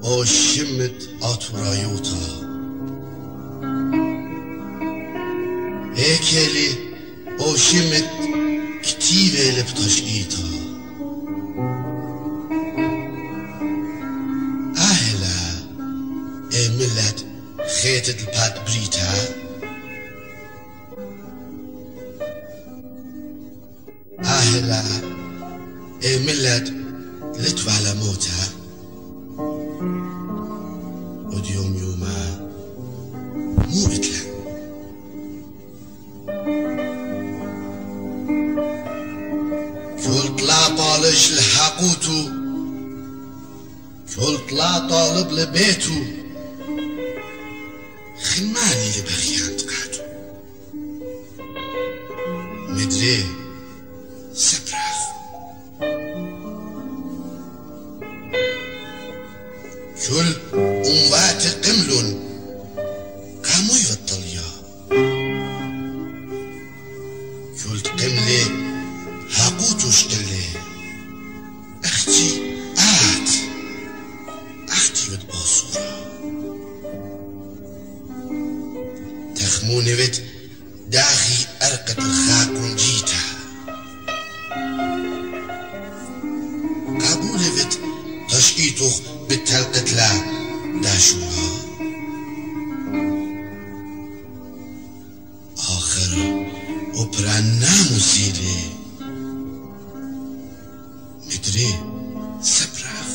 o shimmet aturayota heykeli o shimmet ktivelip taşgita ahla millet خيتت الباد بريتا اهلا ملت لتو على موتها وديوم يوما مو بتلا كل طلع طالش لحقوتو كل طلع طالب لبيتو خماني لبخيان تقعدو مدري سبراخ كل أموات قملون قاموا يفضليا كل قملي هاقوتو شتلي اختي اختي ودباصورة تخموني ود داخي أرقة الخاكون جيتا قابولي ود تشكيتوخ بالتلقتلا داشوها آخر أبرانا مسيلي مدري سبراخ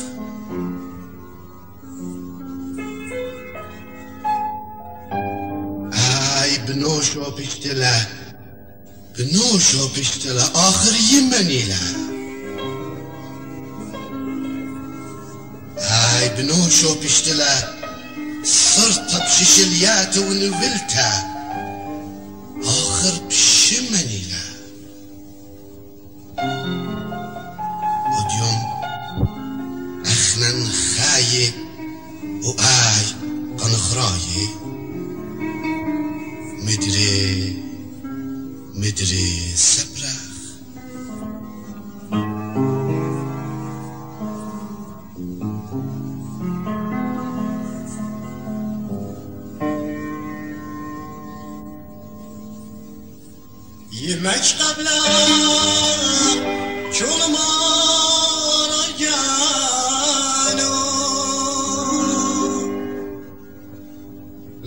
بنوشو بيشتلا آخر يمنيلا هاي بنوشو بيشتلا صرت بششليات ونفلتا آخر بشمنيلا وديوم أخنن خاي وآي قنخراي مدري سبراخ yemek qabla çoluma rajano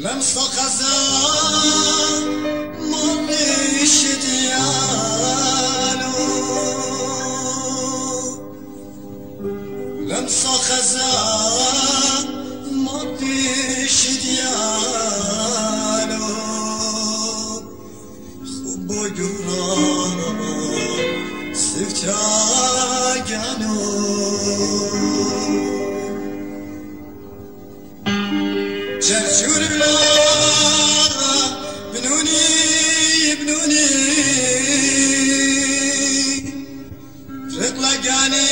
lamsa khazan malish diyano lamsa khazan malish diyano بجورا سفتاگانو جرجور بلا بنوني رقلقاني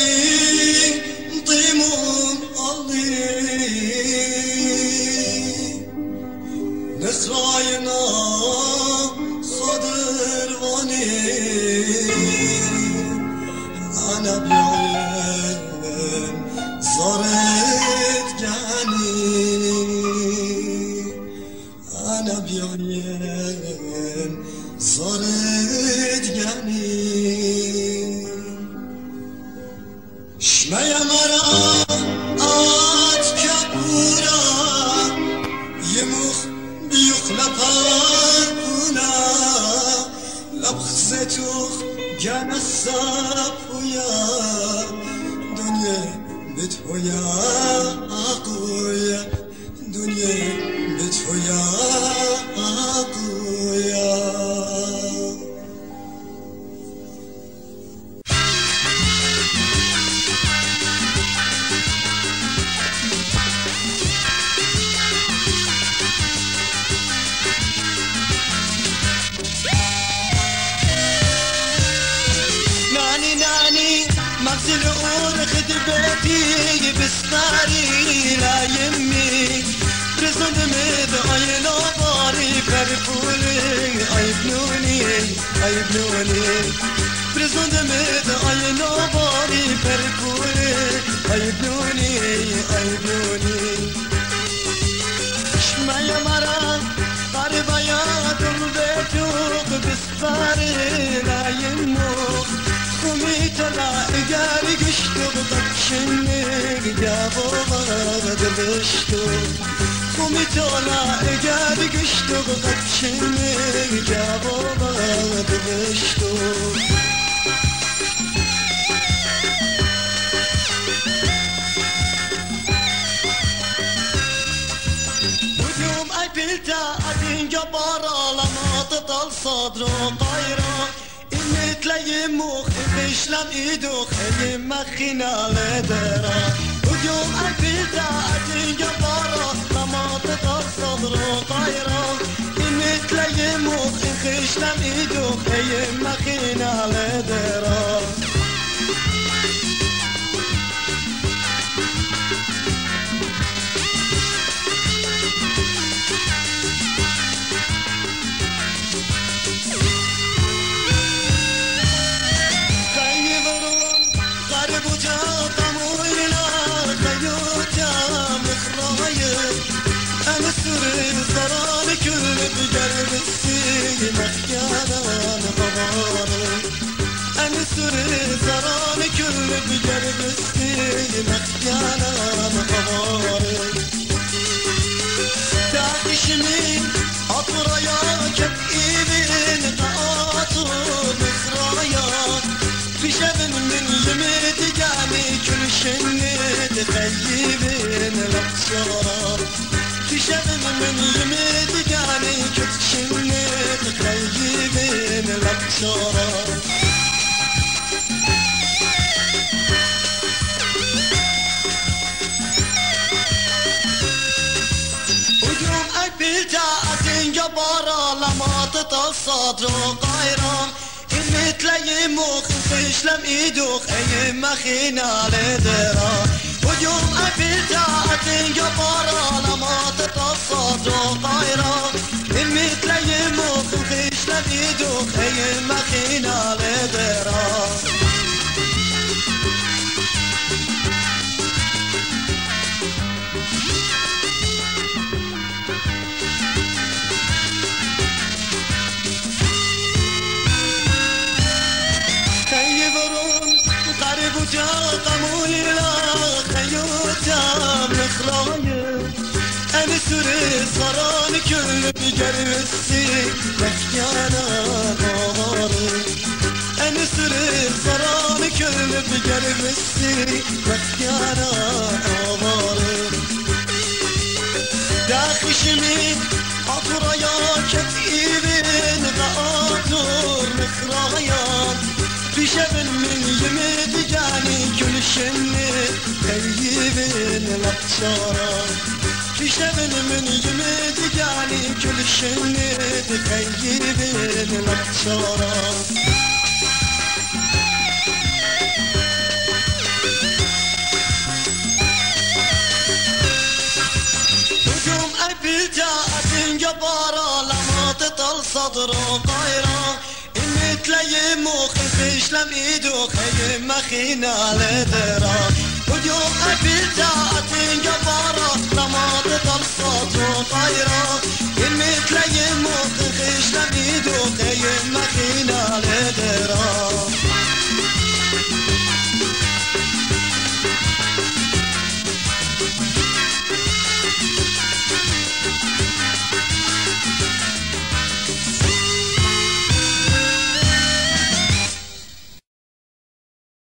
نطيمون الله نخراينا أنا بعين صارت جاني أنا بعين صارت جاني شمية مرا آت كبورا يمخ بيخلبها لبخزتوخ جان الصاف ويا دنيا بتويا أقويا دنيا بتويا أقويا مغزل أورخد بيتي بستاري لا يمي برزون دمد عينا باري فرفولي عيبنوني برزون دمد عينا باري فرفولي عيبنوني قدشنك جابوها دبشتو قومي تولا اجاد قشتو قدشنك جابوها دبشتو ويوم قابلتها أدين جبارة لما تطل صدره طايرة تلاقي مخ بيشلم ايدوخ يما خينا لدرا ويوم قابلتها أدين جبارة لما تطل صدره طايرة تلاقي مخ بيشلم ايدوخ يما خينا لدرا زران كل بقلب السي مخيانا غباري أنا سوري زران كل بقلب السي مخيانا غباري داعش مين أطريا كبئيبين قاطر مخرايا في شبن من يمد جاني كل شنة تخيبين الأبصار في شبن من يمد جاني كل شنة تخيبين الأبصار ويوم قابلتها أدين جبارة لما تطل صدره طايرة تلاقي مخ تشلم ايدوخ ايما خينا لدرا ويوم قابلتها أدين جبارة لما تتصد طايرة تلاقي مخ تشلم ايدوخ ايما خينا لدرا قمولي لا خيوتا مخرايا أنا سوري صران كل بقلب السي مخيانا غاري أنا سوري صران كل بقلب السي مخيانا غاري داخل شمين أطريا كتئيبين غاطر مخرايا في شبن من يمد جاني كل شنة طيبين الأبصار في شبن من يمد جاني كل شنة طيبين الأبصار ويوم قابلتها أدين جبارة لما تطل صدره طايرة تلاقي مخ تشلم ايدوخ يما خينا لدرا ويوم قابلتها أدين جبارة